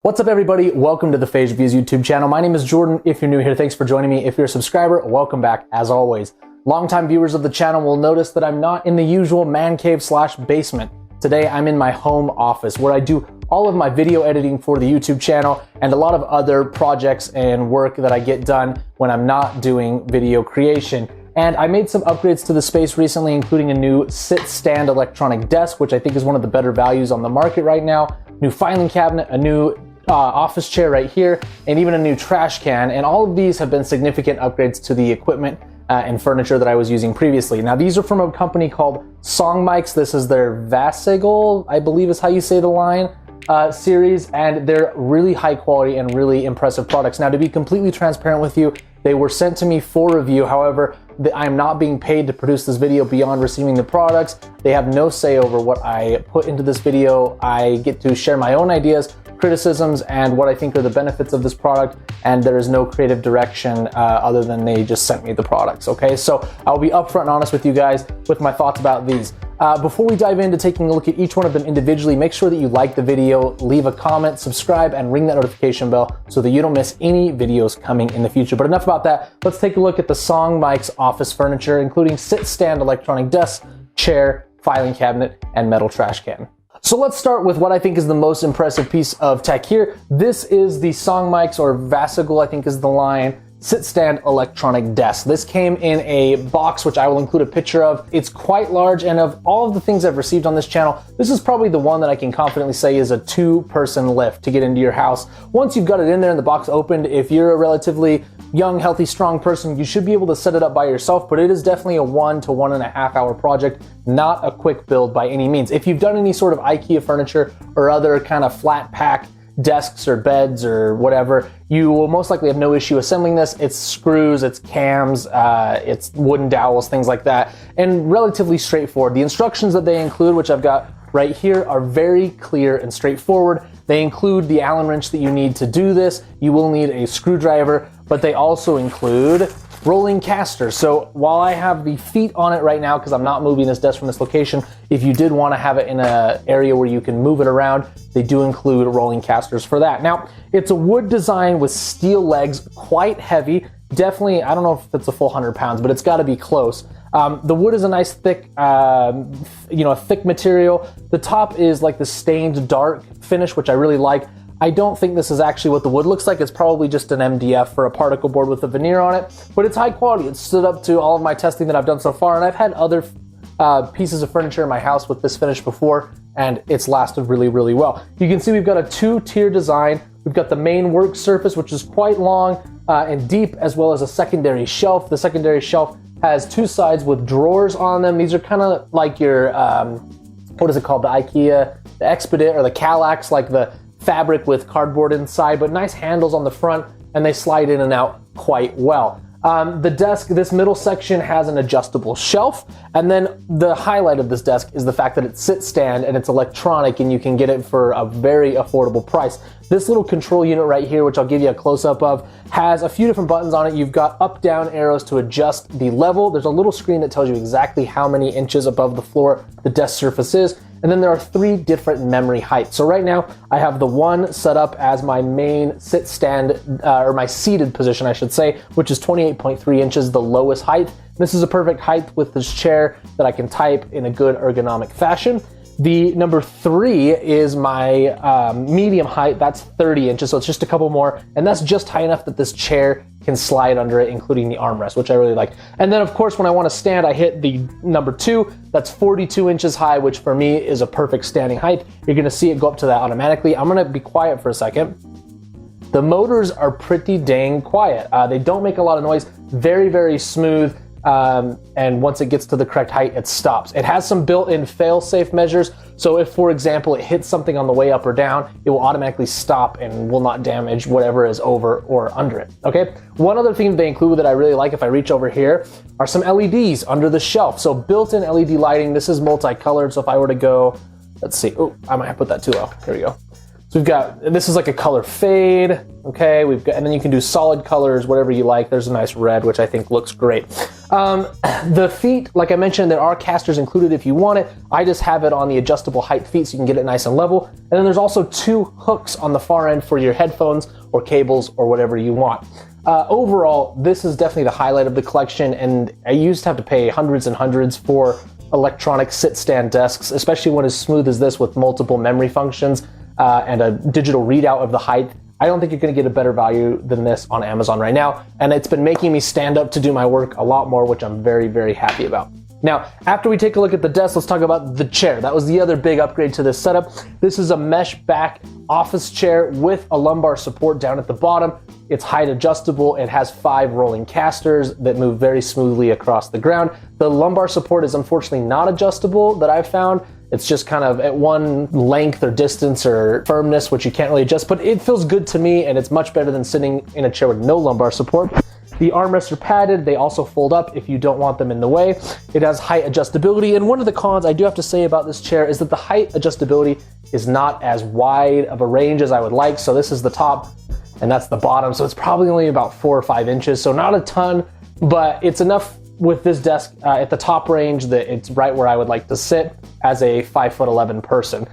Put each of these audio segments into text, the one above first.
What's up everybody? Welcome to the Phage Reviews YouTube channel. My name is Jordan. If you're new here, thanks for joining me. If you're a subscriber, welcome back as always. Longtime viewers of the channel will notice that I'm not in the usual man cave slash basement. Today I'm in my home office where I do all of my video editing for the YouTube channel and a lot of other projects and work that I get done when I'm not doing video creation. And I made some upgrades to the space recently, including a new sit-stand electronic desk, which I think is one of the better values on the market right now, new filing cabinet, a new office chair right here, and even a new trash can. And all of these have been significant upgrades to the equipment and furniture that I was using previously. Now these are from a company called Song Mics. This is their VASAGLE, I believe is how you say the line, series, and they're really high quality and really impressive products. Now to be completely transparent with you, they were sent to me for review. However, I'm not being paid to produce this video beyond receiving the products. They have no say over what I put into this video. I get to share my own ideas, criticisms, and what I think are the benefits of this product, and there is no creative direction other than they just sent me the products, okay? So I'll be upfront and honest with you guys with my thoughts about these. Before we dive into taking a look at each one of them individually, make sure that you like the video, leave a comment, subscribe, and ring that notification bell so that you don't miss any videos coming in the future. But enough about that, let's take a look at the Song Mics office furniture, including sit-stand electronic desk, chair, filing cabinet, and metal trash can. So let's start with what I think is the most impressive piece of tech here. This is the Song Mics, or VASAGLE I think is the line, sit-stand electronic desk. This came in a box, which I will include a picture of. It's quite large, and of all of the things I've received on this channel, this is probably the one that I can confidently say is a two-person lift to get into your house. Once you've got it in there and the box opened, if you're a relatively young, healthy, strong person, you should be able to set it up by yourself, but it is definitely a 1 to 1.5 hour project, not a quick build by any means. If you've done any sort of IKEA furniture or other kind of flat pack desks or beds or whatever, you will most likely have no issue assembling this. It's screws, it's cams, it's wooden dowels, things like that, and relatively straightforward. The instructions that they include, which I've got right here, are very clear and straightforward. They include the Allen wrench that you need to do this. You will need a screwdriver, but they also include rolling casters. So while I have the feet on it right now, because I'm not moving this desk from this location, if you did want to have it in an area where you can move it around, they do include rolling casters for that. Now, it's a wood design with steel legs, quite heavy. Definitely, I don't know if it's a full 100 pounds, but it's got to be close. The wood is a nice thick, thick material. The top is like the stained dark finish, which I really like. I don't think this is actually what the wood looks like. It's probably just an MDF for a particle board with a veneer on it, but it's high quality. It's stood up to all of my testing that I've done so far, and I've had other pieces of furniture in my house with this finish before, and it's lasted really, really well. You can see we've got a two-tier design. We've got the main work surface, which is quite long and deep, as well as a secondary shelf. The secondary shelf has two sides with drawers on them. These are kind of like your, what is it called? The IKEA, the Expedit or the Kallax, like the fabric with cardboard inside, but nice handles on the front, and they slide in and out quite well. The desk, this middle section has an adjustable shelf, and then the highlight of this desk is the fact that it's sit-stand and it's electronic, and you can get it for a very affordable price. This little control unit right here, which I'll give you a close-up of, has a few different buttons on it. You've got up-down arrows to adjust the level. There's a little screen that tells you exactly how many inches above the floor the desk surface is. And then there are 3 different memory heights. So right now I have the one set up as my main sit-stand, or my seated position, I should say, which is 28.3 inches, the lowest height. This is a perfect height with this chair that I can type in a good ergonomic fashion. The number 3 is my medium height. That's 30 inches, so it's just a couple more, and that's just high enough that this chair can slide under it, including the armrest, which I really like. And then of course, when I want to stand, I hit the number 2. That's 42 inches high, which for me is a perfect standing height. You're gonna see it go up to that automatically. I'm gonna be quiet for a second. The motors are pretty dang quiet. They don't make a lot of noise, very, very smooth. And once it gets to the correct height, it stops. It has some built-in fail-safe measures. So if, for example, it hits something on the way up or down, it will automatically stop and will not damage whatever is over or under it, okay? One other thing they include that I really like, if I reach over here, are some LEDs under the shelf. So built-in LED lighting. This is multicolored, so if I were to go, let's see, oh, I might have put that too low. Here we go. So we've got, this is like a color fade, okay? And then you can do solid colors, whatever you like. There's a nice red, which I think looks great. The feet, like I mentioned, there are casters included if you want it. I just have it on the adjustable height feet so you can get it nice and level. And then there's also 2 hooks on the far end for your headphones or cables or whatever you want. Overall, this is definitely the highlight of the collection, and I used to have to pay hundreds and hundreds for electronic sit-stand desks, especially one as smooth as this with multiple memory functions and a digital readout of the height. I don't think you're going to get a better value than this on Amazon right now, and it's been making me stand up to do my work a lot more, which I'm very, very happy about. Now, after we take a look at the desk, let's talk about the chair. That was the other big upgrade to this setup. This is a mesh back office chair with a lumbar support down at the bottom. It's height adjustable. It has 5 rolling casters that move very smoothly across the ground. The lumbar support is unfortunately not adjustable that I've found. It's just kind of at one length or distance or firmness, which you can't really adjust, but it feels good to me, and it's much better than sitting in a chair with no lumbar support. The armrests are padded. They also fold up if you don't want them in the way. It has height adjustability, and one of the cons I do have to say about this chair is that the height adjustability is not as wide of a range as I would like. So this is the top and that's the bottom. So it's probably only about 4 or 5 inches. So not a ton, but it's enough with this desk at the top range that it's right where I would like to sit as a 5'11" person.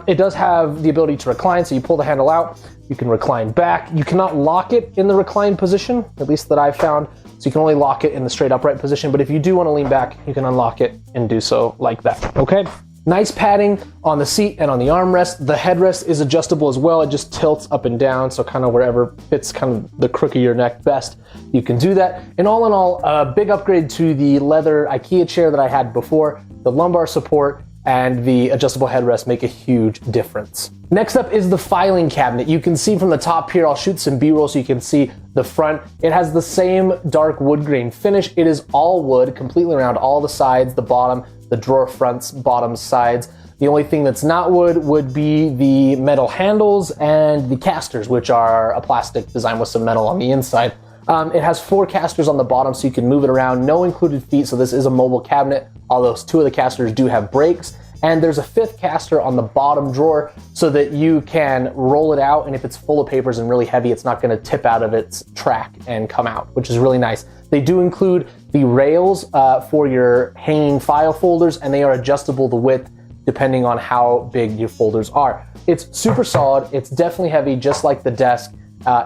It does have the ability to recline, so you pull the handle out, you can recline back. You cannot lock it in the reclined position, at least that I've found, so you can only lock it in the straight upright position, but if you do want to lean back, you can unlock it and do so like that, okay? Nice padding on the seat and on the armrest. The headrest is adjustable as well. It just tilts up and down, so kind of wherever fits kind of the crook of your neck best, you can do that. And all in all, a big upgrade to the leather IKEA chair that I had before. The lumbar support and the adjustable headrest make a huge difference. Next up is the filing cabinet. You can see from the top here, I'll shoot some B-roll so you can see the front. It has the same dark wood grain finish. It is all wood, completely around all the sides, the bottom, the drawer fronts, bottoms, sides. The only thing that's not wood would be the metal handles and the casters, which are a plastic design with some metal on the inside. It has 4 casters on the bottom so you can move it around, no included feet, so this is a mobile cabinet, although 2 of the casters do have brakes. And there's a 5th caster on the bottom drawer so that you can roll it out, and if it's full of papers and really heavy, it's not gonna tip out of its track and come out, which is really nice. They do include the rails for your hanging file folders, and they are adjustable the width depending on how big your folders are. It's super solid, it's definitely heavy, just like the desk.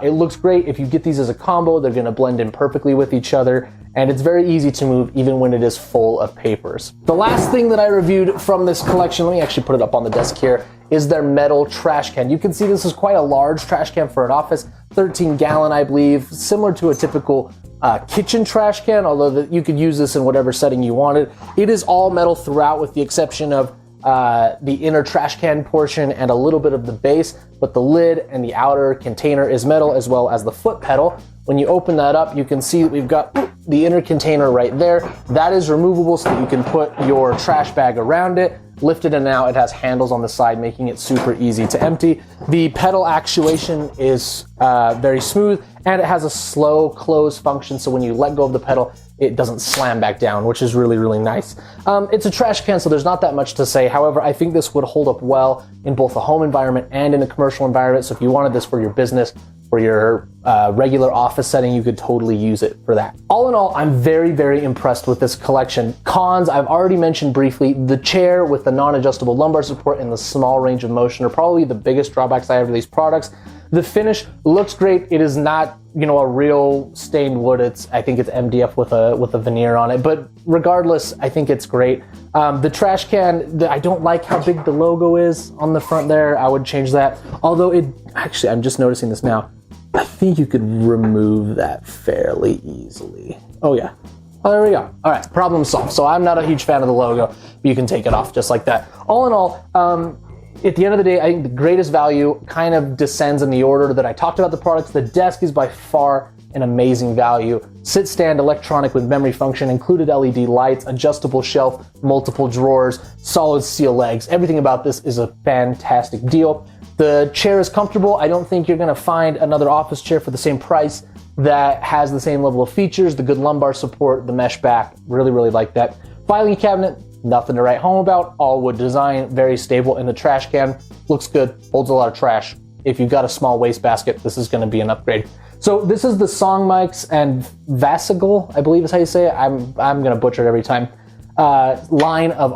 It looks great. If you get these as a combo, they're gonna blend in perfectly with each other, and it's very easy to move even when it is full of papers. The last thing that I reviewed from this collection, let me actually put it up on the desk here, is their metal trash can. You can see this is quite a large trash can for an office, 13-gallon, I believe, similar to a typical kitchen trash can, although you could use this in whatever setting you wanted. It is all metal throughout with the exception of the inner trash can portion and a little bit of the base, but the lid and the outer container is metal, as well as the foot pedal. When you open that up, you can see that we've got the inner container right there. That is removable so that you can put your trash bag around it, lift it in and out. It has handles on the side, making it super easy to empty. The pedal actuation is very smooth, and it has a slow close function, so when you let go of the pedal, it doesn't slam back down, which is really, really nice. It's a trash can, so there's not that much to say. However, I think this would hold up well in both a home environment and in a commercial environment. So if you wanted this for your business, for your regular office setting, you could totally use it for that. All in all, I'm very, very impressed with this collection. Cons, I've already mentioned briefly. The chair with the non-adjustable lumbar support and the small range of motion are probably the biggest drawbacks I have to these products. The finish looks great. It is not, you know, a real stained wood. I think it's MDF with a veneer on it. But regardless, I think it's great. The trash can, I don't like how big the logo is on the front there. I would change that. Although actually, I'm just noticing this now. I think you could remove that fairly easily. Oh yeah. Oh, there we go. All right, problem solved. So I'm not a huge fan of the logo, but you can take it off just like that. All in all, at the end of the day, I think the greatest value kind of descends in the order that I talked about the products. The desk is by far an amazing value. Sit stand electronic with memory function, included LED lights, adjustable shelf, multiple drawers, solid steel legs. Everything about this is a fantastic deal. The chair is comfortable. I don't think you're gonna find another office chair for the same price that has the same level of features, the good lumbar support, the mesh back. Really, really like that. Filing cabinet, Nothing to write home about. All wood design, very stable in the trash can. Looks good, holds a lot of trash. If you've got a small wastebasket, this is going to be an upgrade. So this is the Song Mics and VASAGLE, I believe is how you say it. I'm going to butcher it every time. Line of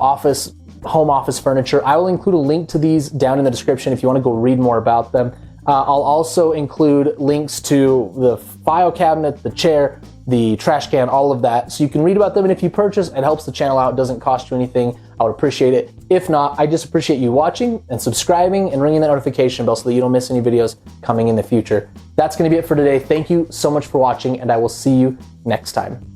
home office furniture. I will include a link to these down in the description if you want to go read more about them. I'll also include links to the file cabinet, the chair, the trash can, all of that, so you can read about them. And if you purchase, it helps the channel out. It doesn't cost you anything. I would appreciate it. If not, I just appreciate you watching and subscribing and ringing that notification bell so that you don't miss any videos coming in the future. That's going to be it for today. Thank you so much for watching, and I will see you next time.